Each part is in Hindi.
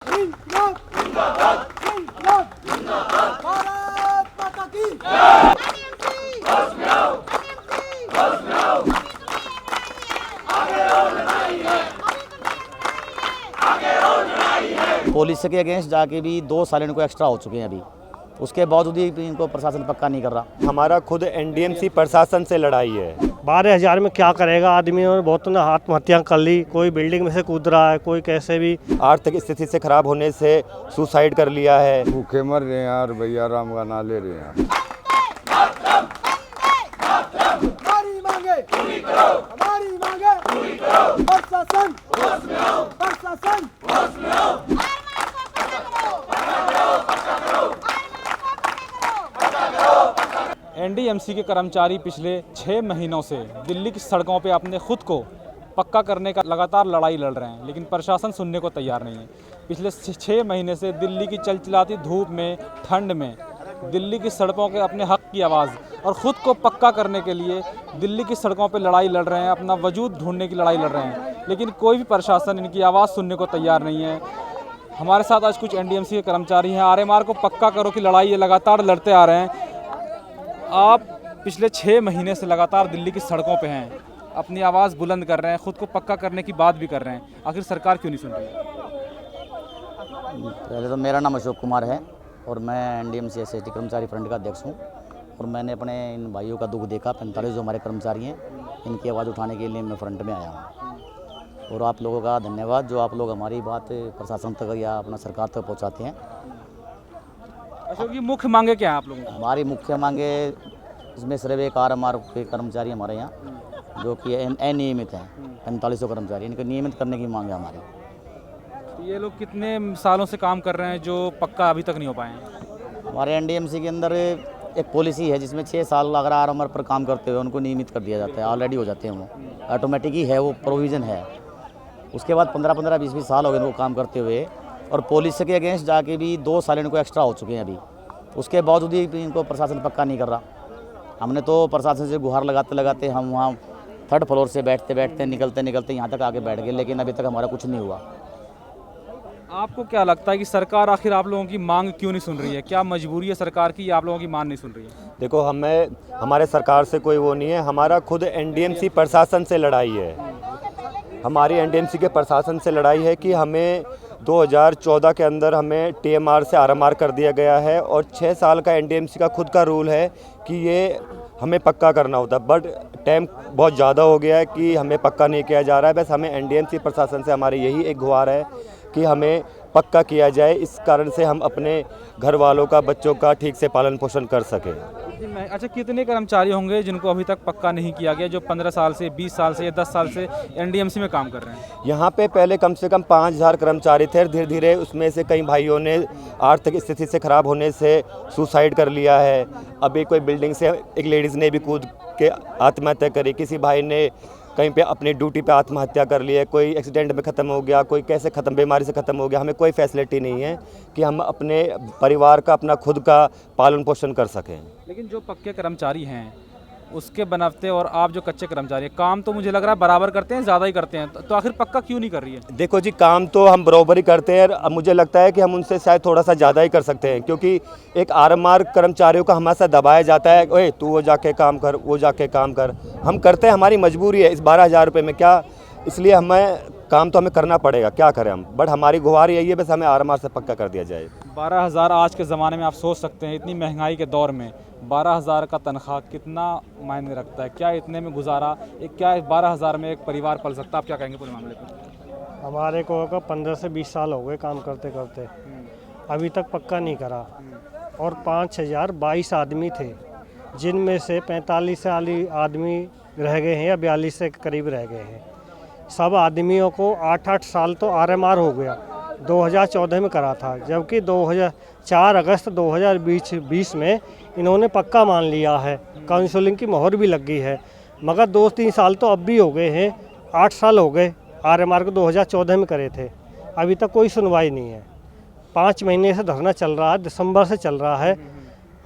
जिंदाबाद जिंदाबाद जिंदाबाद जिंदाबाद भारत माता की जय। बस में आओ बस में आओ आगे और लड़ाई है आगे और लड़ाई है। पुलिस के अगेंस्ट जाके भी 2 साल इनको एक्स्ट्रा हो चुके हैं अभी, उसके बावजूद भी इनको प्रशासन पक्का नहीं कर रहा। हमारा खुद एनडीएमसी प्रशासन से लड़ाई है। 12,000 में क्या करेगा आदमी, और बहुत ने आत्महत्या कर ली, कोई बिल्डिंग में से कूद रहा है, कोई कैसे भी। आर्थिक स्थिति से खराब होने से सुसाइड कर लिया है। भूखे मर रहे हैं यार, भैया राम का नाम ले रहे हैं। हमारी मांगे पूरी करो हमारी मांगे पूरी करो प्रशासन बस में आओ प्रशासन बस में आओ। एनडीएमसी के कर्मचारी पिछले 6 महीनों से दिल्ली की सड़कों पे अपने खुद को पक्का करने का लगातार लड़ाई लड़ रहे हैं, लेकिन प्रशासन सुनने को तैयार नहीं है। पिछले 6 महीने से दिल्ली की चिलचिलाती धूप में, ठंड में दिल्ली की सड़कों के अपने हक की आवाज़ और ख़ुद को पक्का करने के लिए दिल्ली की सड़कों पर लड़ाई लड़ रहे हैं, अपना वजूद ढूंढने की लड़ाई लड़ रहे हैं, लेकिन कोई भी प्रशासन इनकी आवाज़ सुनने को तैयार नहीं है। हमारे साथ आज कुछ एनडीएमसी के कर्मचारी हैं। आरएमआर को पक्का करो की लड़ाई ये लगातार लड़ते आ रहे हैं। आप पिछले 6 महीने से लगातार दिल्ली की सड़कों पे हैं, अपनी आवाज़ बुलंद कर रहे हैं, ख़ुद को पक्का करने की बात भी कर रहे हैं, आखिर सरकार क्यों नहीं सुन रही है? पहले तो मेरा नाम अशोक कुमार है और मैं एनडीएमसी एसएसटी कर्मचारी फ्रंट का अध्यक्ष हूँ। और मैंने अपने इन भाइयों का दुख देखा। 45 जो हमारे कर्मचारी हैं, इनकी आवाज़ उठाने के लिए मैं फ्रंट में आया हूँ। और आप लोगों का धन्यवाद जो आप लोग हमारी बात प्रशासन तक या अपना सरकार तक पहुँचाते हैं। अशोक जी, मुख्य मांगे क्या है आप लोगों की? हमारी मुख्य मांगे इसमें सिर्फ एक आरएमआर के कर्मचारी हमारे यहाँ जो कि अनियमित हैं, 4500 कर्मचारी, इनको नियमित करने की मांग है हमारी। ये लोग कितने सालों से काम कर रहे हैं जो पक्का अभी तक नहीं हो पाए हैं? हमारे एनडीएमसी के अंदर एक पॉलिसी है जिसमें 6 साल अगर आरएमआर पर काम करते हुए उनको नियमित कर दिया जाता है, ऑलरेडी हो जाते हैं, वो ऑटोमेटिक ही है, वो प्रोविज़न है। उसके बाद 15-15, 20-20 साल हो गए उनको काम करते हुए, और पुलिस के अगेंस्ट जाके भी 2 साल इनको एक्स्ट्रा हो चुके हैं अभी, उसके बावजूद भी इनको प्रशासन पक्का नहीं कर रहा। हमने तो प्रशासन से गुहार लगाते लगाते हम वहाँ 3rd फ्लोर से बैठते बैठते निकलते निकलते यहाँ तक आके बैठ गए, लेकिन अभी तक हमारा कुछ नहीं हुआ। आपको क्या लगता है कि सरकार आखिर आप लोगों की मांग क्यों नहीं सुन रही है? क्या मजबूरी है सरकार की, आप लोगों की मांग नहीं सुन रही है? देखो, हमारे सरकार से कोई वो नहीं है, हमारा खुद एनडीएमसी प्रशासन से लड़ाई है। हमारी एनडीएमसी के प्रशासन से लड़ाई है कि हमें 2014 के अंदर हमें टीएमआर से आरएमआर कर दिया गया है, और 6 साल का एनडीएमसी का खुद का रूल है कि ये हमें पक्का करना होता है, बट टाइम बहुत ज़्यादा हो गया है कि हमें पक्का नहीं किया जा रहा है। बस हमें एनडीएमसी प्रशासन से हमारी यही एक गुहार है कि हमें पक्का किया जाए, इस कारण से हम अपने घर वालों का, बच्चों का ठीक से पालन पोषण कर सकें। अच्छा, कितने कर्मचारी होंगे जिनको अभी तक पक्का नहीं किया गया, जो 15 साल से, 20 साल से या 10 साल से एनडीएमसी में काम कर रहे हैं? यहाँ पे पहले कम से कम 5000 कर्मचारी थे। धीरे धीरे उसमें से कई भाइयों ने आर्थिक स्थिति से खराब होने से सुसाइड कर लिया है। अभी कोई बिल्डिंग से एक लेडीज़ ने भी कूद के आत्महत्या करी, किसी भाई ने कहीं पे अपनी ड्यूटी पे आत्महत्या कर ली है, कोई एक्सीडेंट में ख़त्म हो गया, कोई कैसे ख़त्म, बीमारी से ख़त्म हो गया। हमें कोई फैसिलिटी नहीं है कि हम अपने परिवार का, अपना खुद का पालन पोषण कर सकें। लेकिन जो पक्के कर्मचारी हैं उसके बनते और आप जो कच्चे कर्मचारी हैं, काम तो मुझे लग रहा है बराबर करते हैं, ज़्यादा ही करते हैं, तो आखिर पक्का क्यों नहीं कर रही है? देखो जी, काम तो हम बराबर ही करते हैं। अब मुझे लगता है कि हम उनसे शायद थोड़ा सा ज़्यादा ही कर सकते हैं, क्योंकि एक आरएमआर कर्मचारियों का हमारे साथ दबाया जाता है, ओए तू वो जाके काम कर, वो जाके काम कर। हम करते हैं, हमारी मजबूरी है। इस 12,000 रुपये में क्या, इसलिए हमें काम तो हमें करना पड़ेगा, क्या करें हम, बट हमारी गुहार यही है बस हमें आरएमआर से पक्का कर दिया जाए। 12,000 आज के ज़माने में आप सोच सकते हैं, इतनी महंगाई के दौर में 12,000 का तनख्वाह कितना मायने रखता है? क्या इतने में गुजारा, क्या 12,000 में एक परिवार पल सकता है? आप क्या कहेंगे पूरे मामले पर? हमारे को 15 से 20 साल हो गए काम करते करते, अभी तक पक्का नहीं करा। और 5022 आदमी थे, जिनमें से 45 आदमी रह गए हैं या 42 से करीब रह गए हैं। सब आदमियों को 8-8 साल तो आरएमआर हो गया, 2014 में करा था, जबकि 4 अगस्त 2020 में इन्होंने पक्का मान लिया है, काउंसलिंग की मोहर भी लग गई है। मगर 2-3 साल तो अब भी हो गए हैं, 8 साल हो गए। आरएमआर को 2014 में करे थे, अभी तक कोई सुनवाई नहीं है। 5 महीने से धरना चल रहा है, दिसंबर से चल रहा है।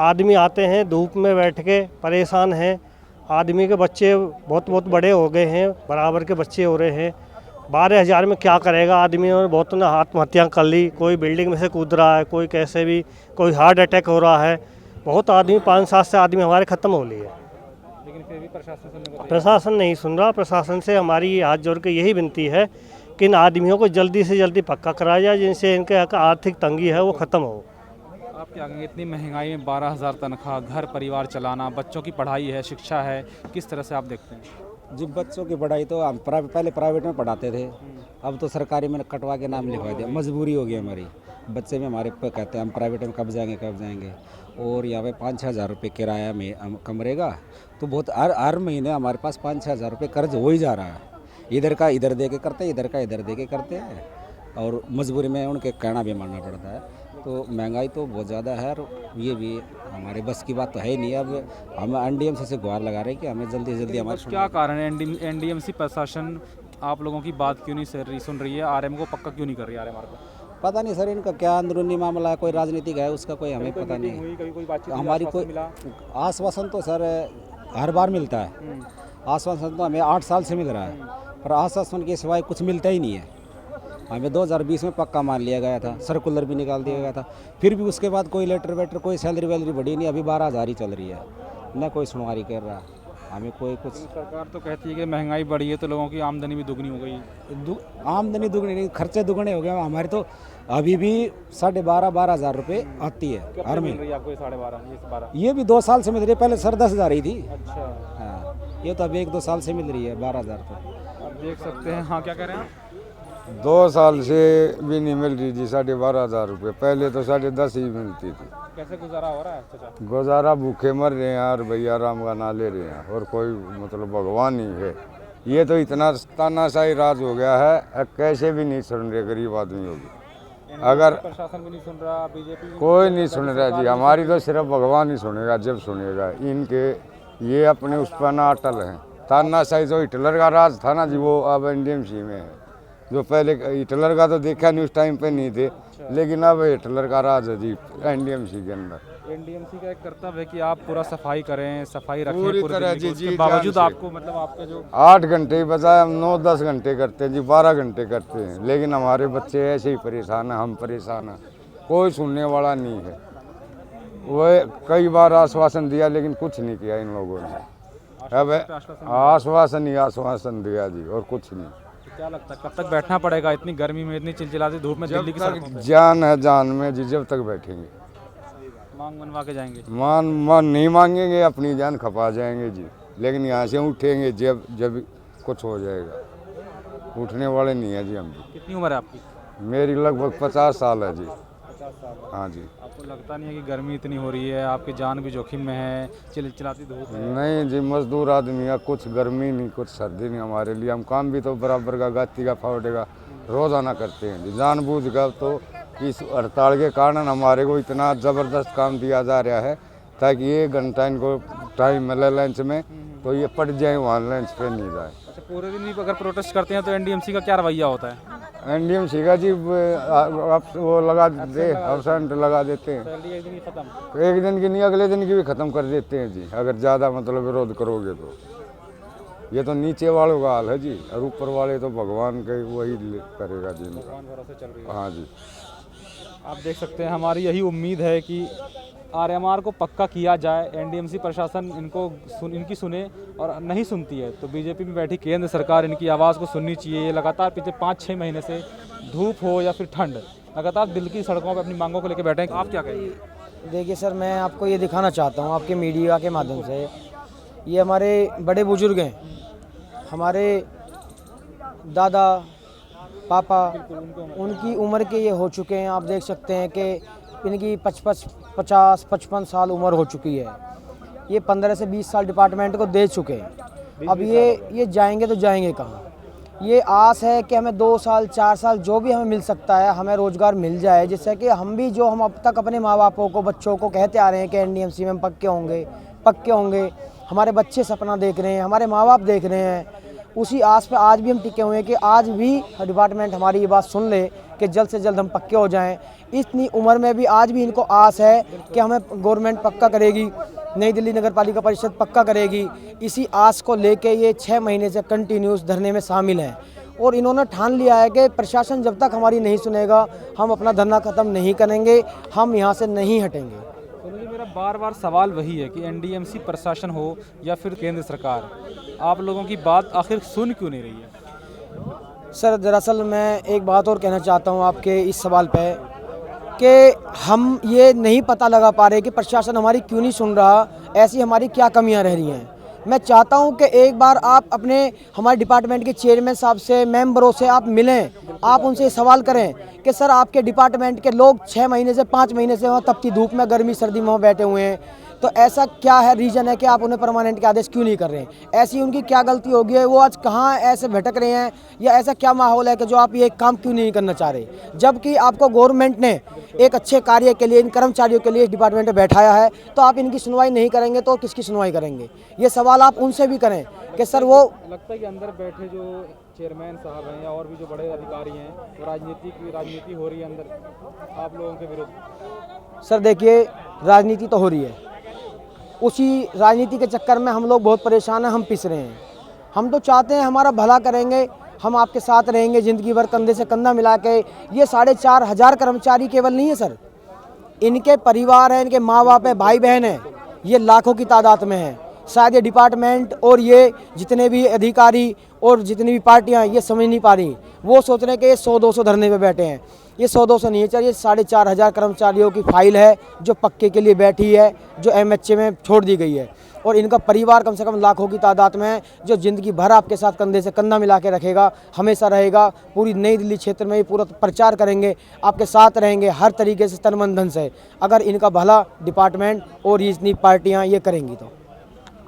आदमी आते हैं धूप में बैठ के परेशान हैं, आदमी के बच्चे बहुत बड़े हो गए हैं, बराबर के बच्चे हो रहे हैं, 12,000 में क्या करेगा आदमी। और बहुत ने आत्महत्या कर ली, कोई बिल्डिंग में से कूद रहा है, कोई कैसे भी, कोई हार्ट अटैक हो रहा है। बहुत आदमी 5-7 से आदमी हमारे ख़त्म हो लिए। लेकिन फिर भी प्रशासन सुनने को प्रशासन नहीं सुन रहा। प्रशासन से हमारी हाथ जोड़ के यही विनती है कि इन आदमियों को जल्दी से जल्दी पक्का कराया जाए, जिनसे इनके आर्थिक तंगी है वो ख़त्म हो। आप क्या कहेंगे, इतनी महंगाई में 12,000 तनख्वाह, घर परिवार चलाना, बच्चों की पढ़ाई है, शिक्षा है, किस तरह से आप देखते हैं? जी बच्चों की पढ़ाई तो हम पहले प्राइवेट में पढ़ाते थे, अब तो सरकारी में कटवा के नाम लिखवा दिया। मजबूरी हो गई हमारी। बच्चे में हमारे पे कहते हैं हम प्राइवेट में कब जाएंगे। और यहाँ पे 5-6 हज़ार रुपये किराया में कमरे का, तो बहुत हर महीने हमारे पास 5-6 हज़ार रुपये कर्ज हो ही जा रहा है। इधर का इधर दे के करते हैं, इधर का इधर दे के करते हैं, और मजबूरी में उनके कहना भी मानना पड़ता है। तो महंगाई तो बहुत ज़्यादा है, और ये भी हमारे बस की बात तो है ही नहीं। अब हम एनडीएमसी से गुहार लगा रहे हैं कि हमें जल्दी से जल्दी हमारे क्या कारण है एनडीएमसी प्रशासन आप लोगों की बात क्यों नहीं सुन रही है? आरएम को पक्का क्यों नहीं कर रही है? आरएमआर को पता नहीं सर, इनका क्या अंदरूनी मामला है, कोई राजनीतिक है, उसका कोई हमें पता नहीं। कोई बातचीत हमारी कोई आश्वासन तो सर हर बार मिलता है। आश्वासन तो हमें 8 साल से मिल रहा है, पर आश्वासन के सिवाय कुछ मिलता ही नहीं है। हमें 2020 में पक्का मान लिया गया था, सर्कुलर भी निकाल दिया गया था, फिर भी उसके बाद कोई लेटर वेटर, कोई सैलरी वैलरी बढ़ी नहीं। अभी 12,000 ही चल रही है, न कोई सुनवाई कर रहा, हमें कोई कुछ। सरकार तो कहती है कि महंगाई बढ़ी है तो लोगों की आमदनी भी दुगनी हो गई। आमदनी दुगनी नहीं, खर्चे दुगने हो गए हमारे। तो अभी भी 12,500 रुपये आती है हर महीने। आपको 12,500 ये भी 2 साल से मिल रही है, पहले सर 10,000 ही थी। अच्छा, हाँ, ये तो अभी 1-2 साल से मिल रही है 12,000 तो। आप देख सकते हैं। हाँ, क्या कह रहे हैं? 2 साल से भी नहीं मिल रही जी 12,500 रुपये। पहले तो 10.5 ही मिलती थी। कैसे गुजारा हो रहा है चाचा? गुजारा भूखे मर रहे हैं यार, भैया राम का ना ले रहे हैं, और कोई मतलब भगवान ही है। ये तो इतना तानाशाही राज हो गया है, कैसे भी नहीं सुन रहे गरीब आदमी होगी। अगर प्रशासन भी नहीं सुन रहा, बीजेपी कोई नहीं सुन रहा जी, हमारी तो सिर्फ भगवान ही सुनेगा जब सुनेगा। इनके ये अपने उस पर ना अटल हैं। तानाशाही जो हिटलर का राज था ना जी, वो अब एनडीएमसी में है। जो पहले हिटलर का तो देखा नहीं, उस टाइम पे नहीं थे, लेकिन अब हिटलर का राज है जी एनडीएमसी के अंदर। एनडीएमसी का एक कर्तव्य है कि आप पूरा सफाई करें, सफाई रखें पूरी पूरे तरह दिल्ली जी, को। उसके जी, बावजूद जान से। आपको मतलब आपके जो 8 घंटे ही बजाय हम 9-10 घंटे करते हैं जी, 12 घंटे करते हैं, लेकिन हमारे बच्चे ऐसे ही परेशान हैं, हम परेशान हैं, कोई सुनने वाला नहीं है। वह कई बार आश्वासन दिया, लेकिन कुछ नहीं किया इन लोगों ने। अब आश्वासन ही आश्वासन दिया जी, और कुछ नहीं। क्या लगता है कब तक बैठना पड़ेगा इतनी गर्मी में, इतनी चिलचिलाती धूप में दिल्ली की सड़कों पे? जान है जान में जी, जब तक बैठेंगे। मांग मनवा के जाएंगे? मान नहीं मांगेंगे, अपनी जान खपा जाएंगे जी, लेकिन यहाँ से उठेंगे जब कुछ हो जाएगा। उठने वाले नहीं है जी हम भी। कितनी उम्र है आपकी? मेरी लगभग 50 साल है जी। 50 साल। हाँ जी। आपको लगता नहीं है कि गर्मी इतनी हो रही है, आपकी जान भी जोखिम में है, चिलचिलाती धूप है? नहीं जी, मजदूर आदमी है, कुछ गर्मी नहीं कुछ सर्दी नहीं हमारे लिए। हम काम भी तो बराबर का गाती का फावड़े का रोजाना करते हैं जी, जानबूझ कर। तो इस हड़ताल के कारण हमारे को इतना ज़बरदस्त काम दिया जा रहा है, ताकि 1 घंटा इनको टाइम मिले लंच में, तो ये पड़ जाए वहाँ लंच पे नहीं जाए। अच्छा, पूरे दिन भी अगर प्रोटेस्ट करते हैं तो एनडीएमसी का क्या रवैया होता है? एनडीएमसी का जी वो लगा देते, अब्सेंट लगा देते हैं। सैलरी एक दिन ही खत्म? एक दिन की नहीं, अगले दिन की भी ख़त्म कर देते हैं जी, अगर ज़्यादा मतलब विरोध करोगे तो। ये तो नीचे वालों का हाल है जी, और ऊपर वाले तो भगवान के वही करेगा जी इनका। भगवान भरोसे चल रही है। हाँ जी। आप देख सकते हैं, हमारी यही उम्मीद है कि आरएमआर को पक्का किया जाए, एनडीएमसी प्रशासन इनकी सुने, और नहीं सुनती है तो बीजेपी में बैठी केंद्र सरकार इनकी आवाज़ को सुननी चाहिए। ये लगातार पिछले 5-6 महीने से धूप हो या फिर ठंड, लगातार दिल्ली की सड़कों पर अपनी मांगों को लेकर बैठे हैं। आप क्या कहेंगे? देखिए सर, मैं आपको ये दिखाना चाहता हूँ आपके मीडिया के माध्यम से, ये हमारे बड़े बुजुर्ग हैं, हमारे दादा पापा, उनकी उम्र के ये हो चुके हैं। आप देख सकते हैं कि इनकी 50-55 साल उम्र हो चुकी है। ये 15 से 20 साल डिपार्टमेंट को दे चुके हैं। अब ये जाएंगे तो जाएंगे कहाँ? ये आस है कि हमें 2 साल 4 साल जो भी हमें मिल सकता है, हमें रोज़गार मिल जाए, जिससे कि हम भी जो हम अब तक अपने माँ बापों को, बच्चों को कहते आ रहे हैं कि एनडीएमसी में हम पक्के होंगे, हमारे बच्चे सपना देख रहे हैं, हमारे माँ बाप देख रहे हैं, उसी आस पे आज भी हम टिके हुए हैं कि आज भी डिपार्टमेंट हमारी ये बात सुन ले कि जल्द से जल्द हम पक्के हो जाएं। इतनी उम्र में भी आज भी इनको आस है कि हमें गवर्नमेंट पक्का करेगी, नई दिल्ली नगर पालिका परिषद पक्का करेगी। इसी आस को लेके ये 6 महीने से कंटिन्यूस धरने में शामिल हैं। और इन्होंने ठान लिया है कि प्रशासन जब तक हमारी नहीं सुनेगा हम अपना धरना ख़त्म नहीं करेंगे, हम यहाँ से नहीं हटेंगे। तो मुझे मेरा बार बार सवाल वही है कि एनडीएमसी प्रशासन हो या फिर केंद्र सरकार, आप लोगों की बात आखिर सुन क्यों नहीं रही है? सर दरअसल मैं एक बात और कहना चाहता हूँ आपके इस सवाल पे कि हम ये नहीं पता लगा पा रहे कि प्रशासन हमारी क्यों नहीं सुन रहा, ऐसी हमारी क्या कमियां रह रही हैं। मैं चाहता हूं कि एक बार आप अपने हमारे डिपार्टमेंट के चेयरमैन साहब से, मेंबरों से आप मिलें, आप उनसे सवाल करें कि सर आपके डिपार्टमेंट के लोग 6 महीने से 5 महीने से वहाँ तपती धूप में, गर्मी सर्दी में वहाँ बैठे हुए हैं, तो ऐसा क्या है रीज़न है कि आप उन्हें परमानेंट के आदेश क्यों नहीं कर रहे हैं? ऐसी उनकी क्या गलती होगी है, वो आज कहाँ ऐसे भटक रहे हैं, या ऐसा क्या माहौल है कि जो आप ये काम क्यों नहीं करना चाह रहे? जबकि आपको गवर्नमेंट ने एक अच्छे कार्य के लिए इन कर्मचारियों के लिए इस डिपार्टमेंट में बैठाया है, तो आप इनकी सुनवाई नहीं करेंगे तो किसकी सुनवाई करेंगे? ये सवाल आप उनसे भी करें कि सर वो लगता है कि अंदर बैठे जो चेयरमैन साहब हैं या और भी जो बड़े अधिकारी हैं, वो राजनीति हो रही है अंदर आप लोगों के विरुद्ध। सर देखिए, राजनीति तो हो रही है, उसी राजनीति के चक्कर में हम लोग बहुत परेशान हैं, हम पिस रहे हैं। हम तो चाहते हैं हमारा भला करेंगे, हम आपके साथ रहेंगे ज़िंदगी भर कंधे से कंधा मिला के। ये 4,500 कर्मचारी केवल नहीं है सर, इनके परिवार हैं, इनके माँ बाप हैं, भाई बहन हैं, ये लाखों की तादाद में हैं। शायद ये डिपार्टमेंट और ये जितने भी अधिकारी और जितनी भी पार्टियां ये समझ नहीं पा रही, वो सोच रहे हैं कि ये 100-200 धरने पे बैठे हैं। ये 100-200 नहीं है सर, ये 4,500 कर्मचारियों की फाइल है जो पक्के के लिए बैठी है, जो MHA में छोड़ दी गई है, और इनका परिवार कम से कम लाखों की तादाद में है, जो ज़िंदगी भर आपके साथ कंधे से कंधा मिला के रखेगा, हमेशा रहेगा। पूरी नई दिल्ली क्षेत्र में ये पूरा प्रचार करेंगे, आपके साथ रहेंगे हर तरीके से, तन मन धन से, अगर इनका भला डिपार्टमेंट और ये इतनी पार्टियाँ ये करेंगी तो।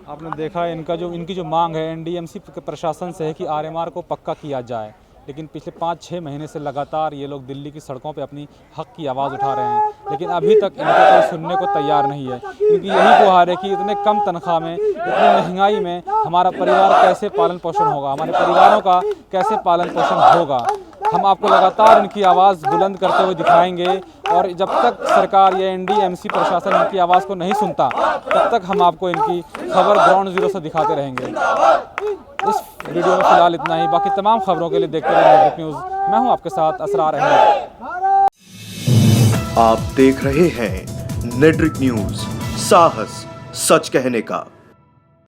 आपने देखा है इनकी जो मांग है एनडीएमसी प्रशासन से है कि आरएमआर को पक्का किया जाए, लेकिन पिछले 5-6 महीने से लगातार ये लोग दिल्ली की सड़कों पे अपनी हक की आवाज़ उठा रहे हैं, लेकिन अभी तक इनको कोई सुनने को तैयार नहीं है। इनकी यही गुहार है कि इतने कम तनख्वाह में, इतनी महंगाई में हमारा परिवार कैसे पालन पोषण होगा, हमारे परिवारों का कैसे पालन पोषण होगा। हम आपको लगातार इनकी आवाज़ बुलंद करते हुए दिखाएंगे, और जब तक सरकार या एनडीएमसी प्रशासन इनकी आवाज़ को नहीं सुनता, तब तक हम आपको इनकी खबर ग्राउंड जीरो से दिखाते रहेंगे। इस वीडियो में फिलहाल इतना ही, बाकी तमाम खबरों के लिए देखते रहिए नेटवर्क न्यूज़। मैं हूं आपके साथ असरार अहमद। आप देख रहे हैं नेटवर्क न्यूज़, साहस सच कहने का।